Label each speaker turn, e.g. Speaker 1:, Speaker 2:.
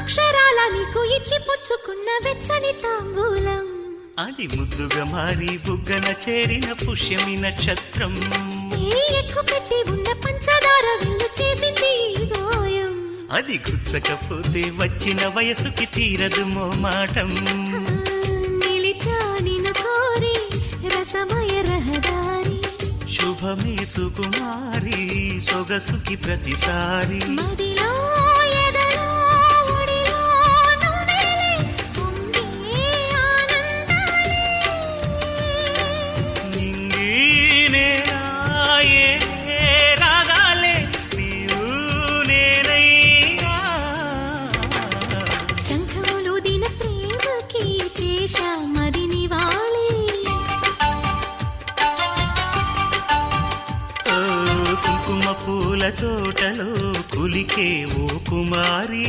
Speaker 1: అక్షరాల నీకు ఇచ్చి పుచ్చుకున్న వెచ్చని తాంబూలం
Speaker 2: అది ముద్దుగా మారి బుగ్గన చేరిన పుష్యమి నక్షత్రం
Speaker 1: ఎక్కు పెట్టి ఉన్న పంచదార విల్లు చేసింది గాయం
Speaker 2: అది గుచ్చకపోతే వచ్చిన వయసుకి తీరదు మోమాటం
Speaker 1: నిలిచా నిన్ను కోరి రసమయ రహదారి
Speaker 2: శుభమే సుకుమారి సొగసుకి ప్రతిసారి
Speaker 1: మదిలో ఎదలో ఒడిలో నువ్వేలే పొంగే ఆనందాలే
Speaker 2: నింగి నేనాయే రాగాలే నీవు నేనయ్యా
Speaker 1: శంఖములు దిన ప్రేమకి చేశా మదిని వాళే
Speaker 2: కుంకుమ పూల తోటలో కులికే ఓ కుమారి